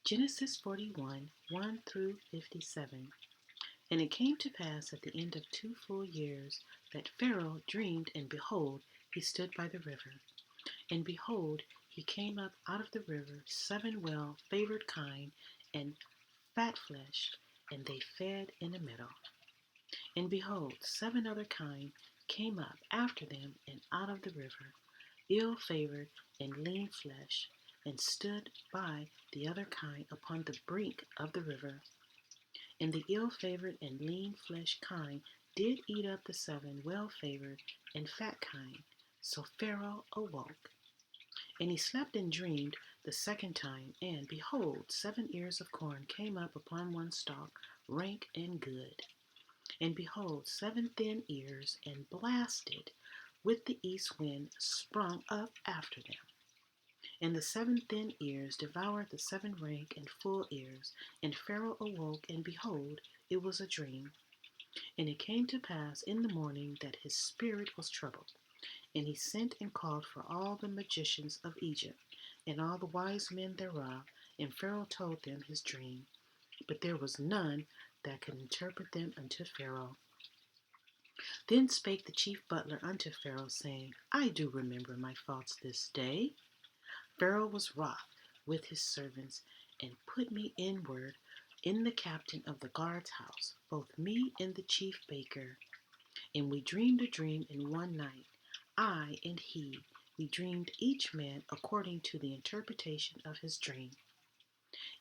Genesis 41, 1 through 57. And it came to pass at the end of 2 full years that Pharaoh dreamed, and behold, he stood by the river. And behold, he came up out of the river 7 well-favored kine and fat-fleshed, and they fed in a meadow. And behold, 7 other kine came up after them and out of the river, ill-favored and lean-fleshed, and stood by the other kine upon the brink of the river. And the ill-favored and lean-fleshed kine did eat up the 7 well-favored and fat kine. So Pharaoh awoke. And he slept and dreamed the second time, and behold, 7 ears of corn came up upon one stalk, rank and good. And behold, 7 thin ears, and blasted with the east wind, sprung up after them. And the 7 thin ears devoured the 7 rank and full ears. And Pharaoh awoke, and behold, it was a dream. And it came to pass in the morning that his spirit was troubled. And he sent and called for all the magicians of Egypt, and all the wise men thereof. And Pharaoh told them his dream. But there was none that could interpret them unto Pharaoh. Then spake the chief butler unto Pharaoh, saying, I do remember my faults this day. Pharaoh was wroth with his servants, and put me inward in the captain of the guard's house, both me and the chief baker. And we dreamed a dream in one night, I and he. We dreamed each man according to the interpretation of his dream.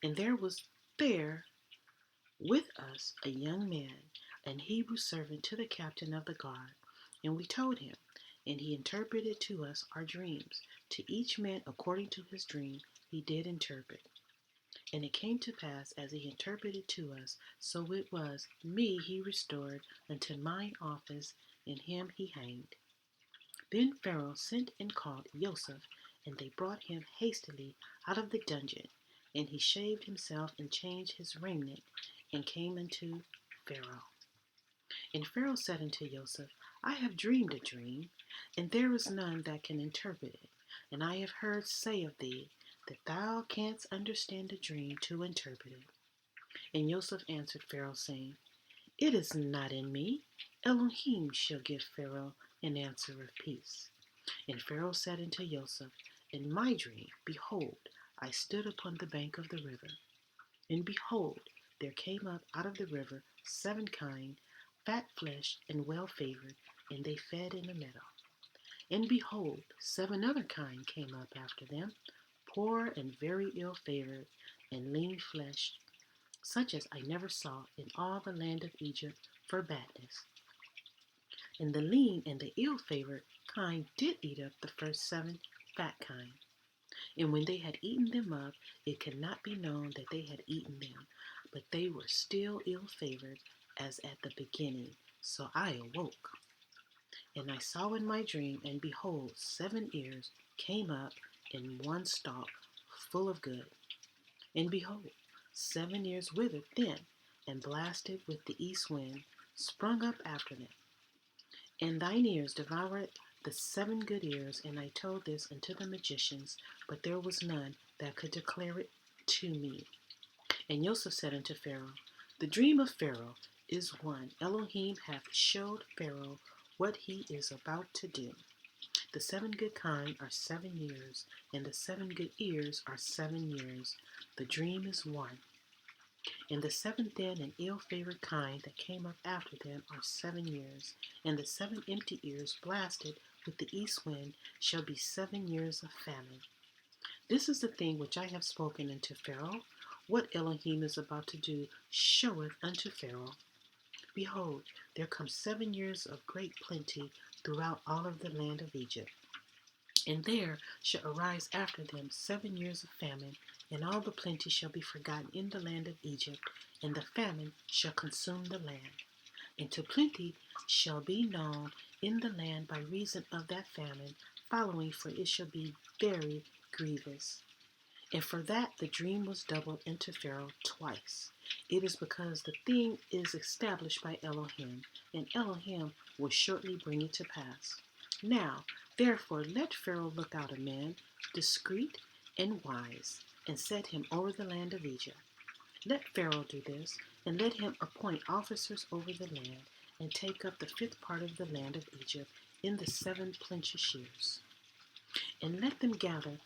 And there was there with us a young man, an Hebrew servant to the captain of the guard. And we told him, and he interpreted to us our dreams. To each man according to his dream he did interpret. And it came to pass, as he interpreted to us, so it was. Me he restored unto mine office, and him he hanged. Then Pharaoh sent and called Joseph, and they brought him hastily out of the dungeon. And he shaved himself and changed his raiment, and came unto Pharaoh. And Pharaoh said unto Joseph, I have dreamed a dream, and there is none that can interpret it. And I have heard say of thee, that thou canst understand a dream to interpret it. And Joseph answered Pharaoh, saying, It is not in me. Elohim shall give Pharaoh an answer of peace. And Pharaoh said unto Joseph, In my dream, behold, I stood upon the bank of the river. And behold, there came up out of the river 7 kine, fat-fleshed and well-favored, and they fed in a meadow. And behold, 7 other kine came up after them, poor and very ill-favored, and lean-fleshed, such as I never saw in all the land of Egypt for badness. And the lean and the ill-favored kine did eat up the first 7 fat kine. And when they had eaten them up, it could not be known that they had eaten them, but they were still ill-favored as at the beginning. So I awoke. And I saw in my dream, and behold, 7 ears came up in one stalk, full of good. And behold, 7 ears withered then, and blasted with the east wind, sprung up after them. And thine ears devoured the 7 good ears, and I told this unto the magicians, but there was none that could declare it to me. And Joseph said unto Pharaoh, The dream of Pharaoh is one. Elohim hath showed Pharaoh what he is about to do. The 7 good kine are 7 years, and the 7 good ears are 7 years. The dream is one. And the 7 thin and ill-favored kine that came up after them are 7 years, and the 7 empty ears blasted with the east wind shall be 7 years of famine. This is the thing which I have spoken unto Pharaoh. What Elohim is about to do showeth unto Pharaoh. Behold, there come 7 years of great plenty throughout all of the land of Egypt. And there shall arise after them 7 years of famine, and all the plenty shall be forgotten in the land of Egypt, and the famine shall consume the land. And to plenty shall be known in the land by reason of that famine following, for it shall be very grievous. And for that the dream was doubled unto Pharaoh twice. It is because the thing is established by Elohim, and Elohim will shortly bring it to pass. Now, therefore, let Pharaoh look out a man, discreet and wise, and set him over the land of Egypt. Let Pharaoh do this, and let him appoint officers over the land, and take up the fifth part of the land of Egypt in the 7 plenteous years. And let them gather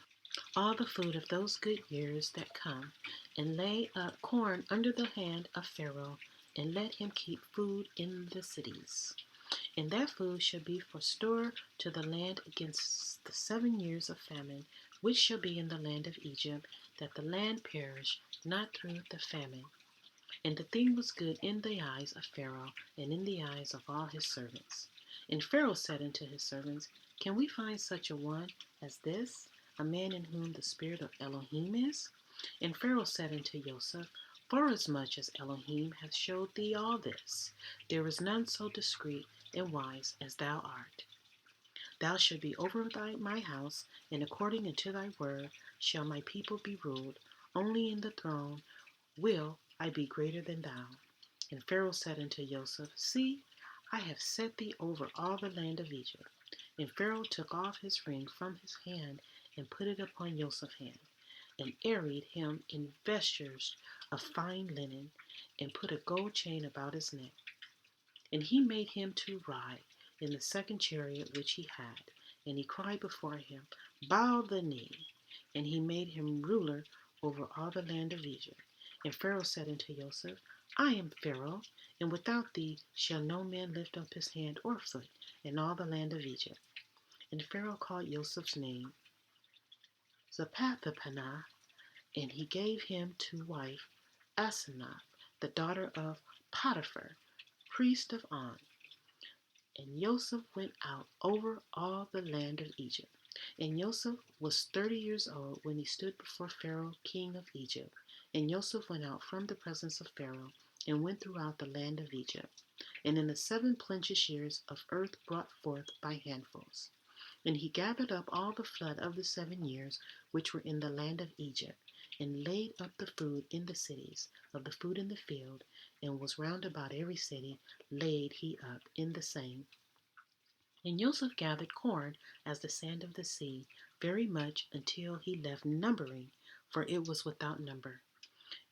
all the food of those good years that come, and lay up corn under the hand of Pharaoh, and let him keep food in the cities. And that food shall be for store to the land against the 7 years of famine, which shall be in the land of Egypt, that the land perish not through the famine. And the thing was good in the eyes of Pharaoh, and in the eyes of all his servants. And Pharaoh said unto his servants, Can we find such a one as this, a man in whom the spirit of Elohim is? And Pharaoh said unto Joseph, Forasmuch as Elohim hath showed thee all this, there is none so discreet and wise as thou art. Thou shalt be over my house, and according unto thy word shall my people be ruled. Only in the throne will I be greater than thou. And Pharaoh said unto Joseph, See, I have set thee over all the land of Egypt. And Pharaoh took off his ring from his hand, and put it upon Joseph's hand, and arrayed him in vestures of fine linen, and put a gold chain about his neck. And he made him to ride in the second chariot which he had. And he cried before him, Bow the knee. And he made him ruler over all the land of Egypt. And Pharaoh said unto Joseph, I am Pharaoh, and without thee shall no man lift up his hand or foot in all the land of Egypt. And Pharaoh called Joseph's name Zapathapanah, and he gave him to wife Asenath, the daughter of Potiphar, priest of On. And Joseph went out over all the land of Egypt. And Joseph was 30 years old when he stood before Pharaoh, king of Egypt. And Joseph went out from the presence of Pharaoh, and went throughout the land of Egypt. And in the 7 plenteous years of earth brought forth by handfuls. And he gathered up all the flood of the 7 years which were in the land of Egypt, and laid up the food in the cities, of the food in the field, and was round about every city laid he up in the same. And Joseph gathered corn as the sand of the sea, very much until he left numbering, for it was without number.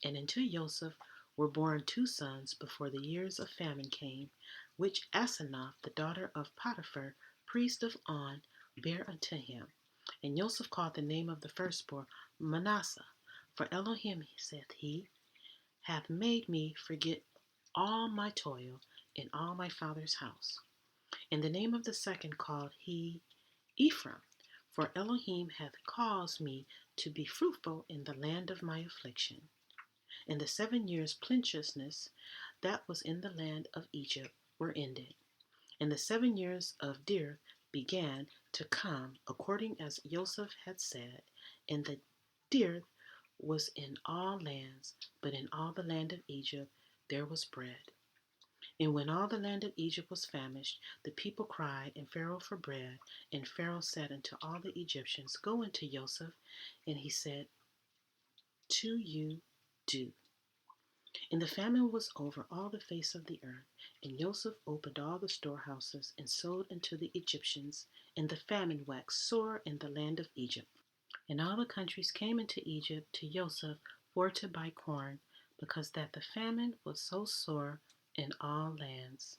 And unto Joseph were born 2 sons before the years of famine came, which Asenath, the daughter of Potiphar, priest of On, bare unto him. And Joseph called the name of the firstborn Manasseh, for Elohim, saith he, hath made me forget all my toil in all my father's house. And the name of the second called he Ephraim, for Elohim hath caused me to be fruitful in the land of my affliction. And the 7 years' plenteousness that was in the land of Egypt were ended. And the 7 years of dearth began to come, according as Joseph had said, and the dearth was in all lands, but in all the land of Egypt there was bread. And when all the land of Egypt was famished, the people cried and Pharaoh for bread. And Pharaoh said unto all the Egyptians, Go unto Joseph. And he said, To you do. And the famine was over all the face of the earth. And Joseph opened all the storehouses, and sold unto the Egyptians. And the famine waxed sore in the land of Egypt. And all the countries came into Egypt to Joseph for to buy corn, because that the famine was so sore in all lands.